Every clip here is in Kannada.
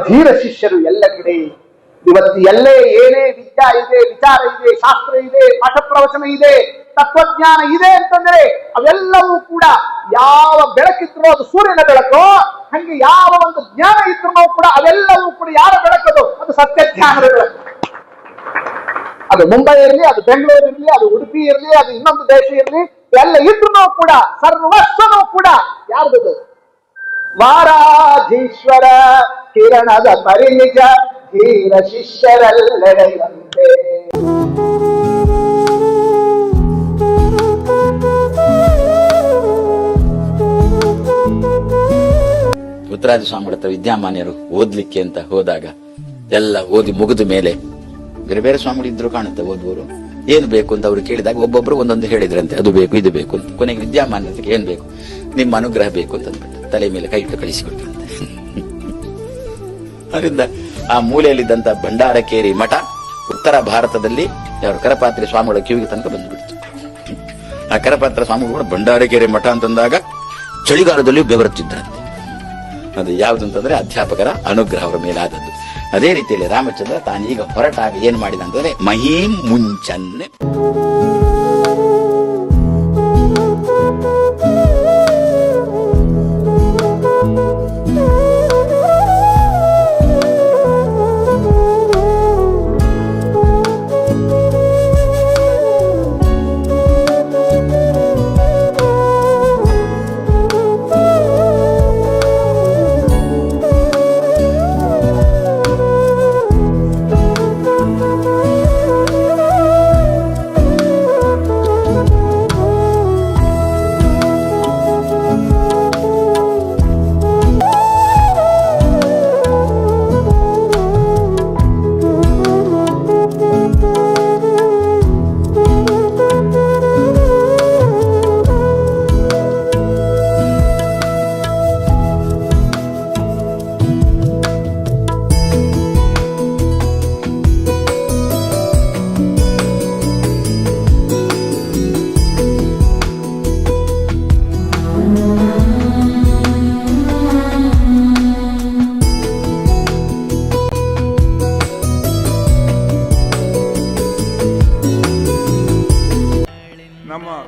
ಧೀರ ಶಿಷ್ಯರು ಎಲ್ಲ ಕಡೆ. ಇವತ್ತು ಎಲ್ಲೇ ಏನೇ ವಿದ್ಯಾ ಇದೆ, ವಿಚಾರ ಇದೆ, ಶಾಸ್ತ್ರ ಇದೆ, ಪಾಠ ಪ್ರವಚನ ಇದೆ, ತತ್ವಜ್ಞಾನ ಇದೆ ಅಂತಂದ್ರೆ ಅವೆಲ್ಲವೂ ಕೂಡ ಯಾವ ಬೆಳಕಿದ್ರು ಅದು ಸೂರ್ಯನ ಬೆಳಕು, ಹಂಗೆ ಯಾವ ಒಂದು ಜ್ಞಾನ ಇದ್ರು ಕೂಡ ಅವೆಲ್ಲವೂ ಕೂಡ ಯಾರ ಬೆಳಕದು? ಅದು ಸತ್ಯ ಜ್ಞಾನದ ಬೆಳಕು. ಅದು ಮುಂಬೈ ಇರಲಿ, ಅದು ಬೆಂಗಳೂರು ಇರಲಿ, ಅದು ಉಡುಪಿ ಇರಲಿ, ಅದು ಇನ್ನೊಂದು ದೇಶ ಇರಲಿ, ಎಲ್ಲ ಇದ್ರು ಕೂಡ ಸರ್ವಸ್ವನೂ ಕೂಡ ಯಾರ್ದು? ವಾರಾಧೀಶ್ವರ ಕಿರಣದ ಪರಿನಿಜ ಧೀರ ಶಿಷ್ಯರೆಲ್ಲೆಡೆಯಂತೆ. ಉತ್ತರಾದಿ ಸ್ವಾಮಿಗಳ ಹತ್ರ ವಿದ್ಯಾಮಾನ್ಯರು ಓದ್ಲಿಕ್ಕೆ ಅಂತ ಹೋದಾಗ ಎಲ್ಲ ಓದಿ ಮುಗಿದ ಮೇಲೆ ಬೇರೆ ಬೇರೆ ಸ್ವಾಮಿಗಳು ಇದ್ರು ಕಾಣುತ್ತೆ. ಓದುವರು ಏನ್ ಬೇಕು ಅಂತ ಅವ್ರು ಕೇಳಿದಾಗ ಒಬ್ಬೊಬ್ರು ಒಂದೊಂದು ಹೇಳಿದ್ರಂತೆ, ಅದು ಬೇಕು ಇದು ಬೇಕು ಅಂತ. ಕೊನೆಗೆ ವಿದ್ಯಾಮಾನ್ಯತೆಗೆ ಏನ್ ಬೇಕು? ನಿಮ್ಮ ಅನುಗ್ರಹ ಬೇಕು ಅಂತ ಅಂದ್ಬಿಟ್ಟು ತಲೆ ಮೇಲೆ ಕೈ ಇಟ್ಟು ಕಳಿಸಿಕೊಟ್ರಂತೆ. ಅದರಿಂದ ಆ ಮೂಲೆಯಲ್ಲಿದ್ದಂತ ಭಂಡಾರಕೇರಿ ಮಠ ಉತ್ತರ ಭಾರತದಲ್ಲಿ ಯಾರು ಕರಪಾತ್ರಿ ಸ್ವಾಮಿಗಳ ಕಿವಿಗೆ ತನಕ ಬಂದ್ಬಿಡ್ತು. ಆ ಕರಪಾತ್ರ ಸ್ವಾಮಿಗಳು ಕೂಡ ಭಂಡಾರಕೇರಿ ಮಠ ಅಂತಂದಾಗ ಚಳಿಗಾಲದಲ್ಲಿ ಬೆವರುತ್ತಿದ್ರಂತೆ. ಅದು ಯಾವುದು ಅಂತಂದ್ರೆ ಅಧ್ಯಾಪಕರ ಅನುಗ್ರಹ ಅವರ ಮೇಲಾದದ್ದು. ಅದೇ ರೀತಿಯಲ್ಲಿ ರಾಮಚಂದ್ರ ತಾನೀಗ ಹೊರಟಾಗ ಏನ್ ಮಾಡಿದ ಅಂತಂದ್ರೆ ಮಹೀಂ ಮುಂಚನ್ನೆ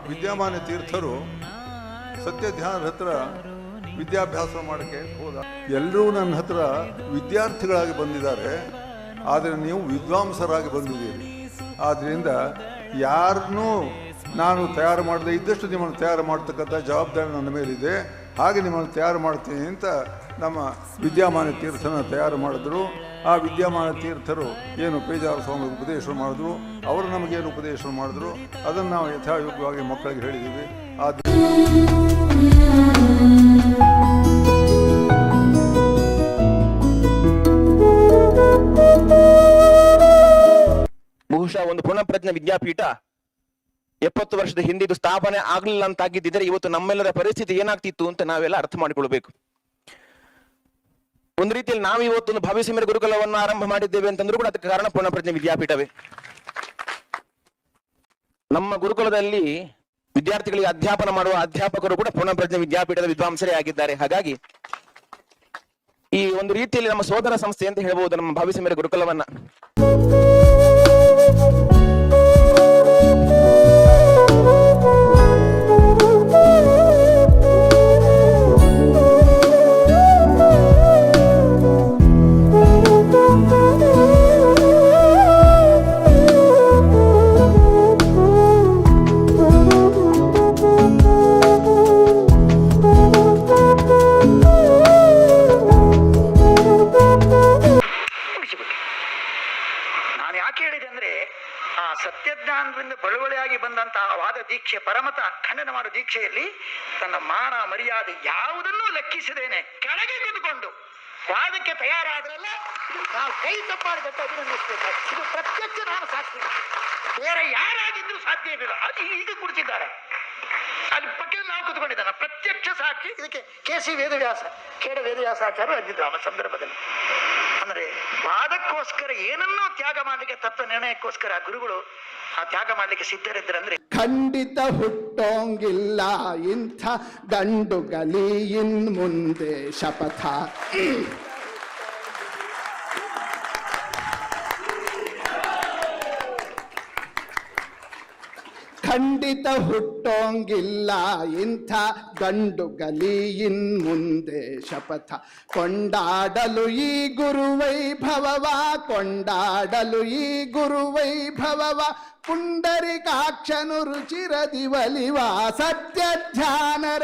ವಿದ್ಯಾಮಾನ್ಯ ತೀರ್ಥರು ಸತ್ಯ ಧ್ಯಾನದ ಹತ್ರ ವಿದ್ಯಾಭ್ಯಾಸ ಮಾಡೋಕ್ಕೆ ಹೋದ. ಎಲ್ಲರೂ ನನ್ನ ಹತ್ರ ವಿದ್ಯಾರ್ಥಿಗಳಾಗಿ ಬಂದಿದ್ದಾರೆ, ಆದರೆ ನೀವು ವಿದ್ವಾಂಸರಾಗಿ ಬಂದಿದ್ದೀರಿ. ಆದ್ದರಿಂದ ಯಾರನ್ನೂ ನಾನು ತಯಾರು ಮಾಡದೆ ಇದ್ದಷ್ಟು ನಿಮ್ಮನ್ನು ತಯಾರು ಮಾಡ್ತಕ್ಕಂಥ ಜವಾಬ್ದಾರಿ ನನ್ನ ಮೇಲಿದೆ. ಹಾಗೆ ನಿಮ್ಮನ್ನು ತಯಾರು ಮಾಡ್ತೀನಿ ಅಂತ ನಮ್ಮ ವಿದ್ಯಾಮಾನ್ಯ ತೀರ್ಥನ ತಯಾರು ಮಾಡಿದ್ರು. ಆ ವಿದ್ಯಾಮಾನ್ಯ ತೀರ್ಥರು ಏನು ಪೇಜಾರ ಸ್ವಾಮಿ ಉಪದೇಶ ಮಾಡಿದ್ರು, ಅವರು ನಮಗೇನು ಉಪದೇಶ ಮಾಡಿದ್ರು ಅದನ್ನು ನಾವು ಯಥಾಯೋಗ್ಯವಾಗಿ ಮಕ್ಕಳಿಗೆ ಹೇಳಿದ್ದೀವಿ. ಬಹುಶಃ ಒಂದು ಪುನಃಪ್ರಜ್ಞೆ ವಿದ್ಯಾಪೀಠ 70 ವರ್ಷದ ಹಿಂದೆ ಇದು ಸ್ಥಾಪನೆ ಆಗ್ಲಿಲ್ಲ ಅಂತಾಗಿದ್ದರೆ ಇವತ್ತು ನಮ್ಮೆಲ್ಲರ ಪರಿಸ್ಥಿತಿ ಏನಾಗ್ತಿತ್ತು ಅಂತ ನಾವೆಲ್ಲ ಅರ್ಥ ಮಾಡಿಕೊಳ್ಬೇಕು. ಒಂದು ರೀತಿಯಲ್ಲಿ ನಾವು ಇವತ್ತೊಂದು ಭವ್ಯಸೀಮರ ಗುರುಕುಲವನ್ನು ಆರಂಭ ಮಾಡಿದ್ದೇವೆ ಅಂತಂದ್ರೂ ಕೂಡ ಅದಕ್ಕೆ ಕಾರಣ ಪುನಃಪ್ರಜ್ಞೆ ವಿದ್ಯಾಪೀಠವೇ. ನಮ್ಮ ಗುರುಕುಲದಲ್ಲಿ ವಿದ್ಯಾರ್ಥಿಗಳಿಗೆ ಅಧ್ಯಾಪನ ಮಾಡುವ ಅಧ್ಯಾಪಕರು ಕೂಡ ಪುನಃಪ್ರಜ್ಞೆ ವಿದ್ಯಾಪೀಠದ ವಿದ್ವಾಂಸರೇ ಆಗಿದ್ದಾರೆ. ಹಾಗಾಗಿ ಈ ಒಂದು ರೀತಿಯಲ್ಲಿ ನಮ್ಮ ಸೋದರ ಸಂಸ್ಥೆ ಅಂತ ಹೇಳ್ಬಹುದು ನಮ್ಮ ಭವ್ಯಸೀಮರ ಗುರುಕುಲವನ್ನ. ಸತ್ಯಜ್ಞಾನದಿಂದ ಬಳುವಳಿಯಾಗಿ ಬಂದಂತಹ ವಾದ ದೀಕ್ಷೆ, ಪರಮತ ಖಂಡನ ಮಾಡೋ ದೀಕ್ಷೆಯಲ್ಲಿ ತನ್ನ ಮಾನ ಮರ್ಯಾದೆ ಯಾವುದನ್ನೂ ಲೆಕ್ಕಿಸದೇನೆ ಕೆಳಗೆ ಕೂತ್ಕೊಂಡು ವಾದಕ್ಕೆ ತಯಾರಾದ್ರಲ್ಲ ನಾವು ಕೈ ತಪ್ಪಾಡಿದಂತ ಅಭಿನಂದಿಸಬೇಕು. ಇದು ಪ್ರತ್ಯಕ್ಷ ನಾನು ಸಾಕ್ಷಿ, ಬೇರೆ ಯಾರಾಗಿದ್ರು ಸಾಧ್ಯವಿಲ್ಲ. ಅದು ಈಗ ಕುಡಿಸಿದ್ದಾರೆ, ಅಲ್ಲಿ ಪಕ್ಕದಲ್ಲಿ ನಾವು ಕೂತ್ಕೊಂಡಿದ್ದಾನೆ ಪ್ರತ್ಯಕ್ಷ ಸಾಕ್ಷಿ. ಇದಕ್ಕೆ KC ವೇದವ್ಯಾಸ, ಖೇಡ ವೇದವ್ಯಾಸಾಚಾರ್ಯರು ಅಂದಿದ್ರು ಆ ಸಂದರ್ಭದಲ್ಲಿ. ಅಂದ್ರೆ ವಾದಕ್ಕೋಸ್ಕರ ಏನನ್ನೋ ತ್ಯಾಗ ಮಾಡ್ಲಿಕ್ಕೆ, ತತ್ವ ನಿರ್ಣಯಕ್ಕೋಸ್ಕರ ಗುರುಗಳು ಆ ತ್ಯಾಗ ಮಾಡ್ಲಿಕ್ಕೆ ಸಿದ್ಧರಿದ್ರಂದ್ರೆ ಖಂಡಿತ ಹುಟ್ಟೋಂಗಿಲ್ಲ ಇಂಥ ಗಂಡುಗಲಿ ಇನ್ ಮುಂದೆ ಶಪಥ. ಖಂಡಿತ ಹುಟ್ಟೋಂಗಿಲ್ಲ ಇಂಥ ಗಂಡು ಗಲಿ ಇನ್ ಮುಂದೆ ಶಪಥ. ಕೊಂಡಾಡಲು ಈ ಗುರುವೈಭವವ, ಕೊಂಡಾಡಲು ಈ ಗುರುವೈಭವವ, ಪುಂಡರಿಕಾಕ್ಷನು ರುಚಿರದಿ ಒಲಿವ ಸತ್ಯ ಧ್ಯಾನರ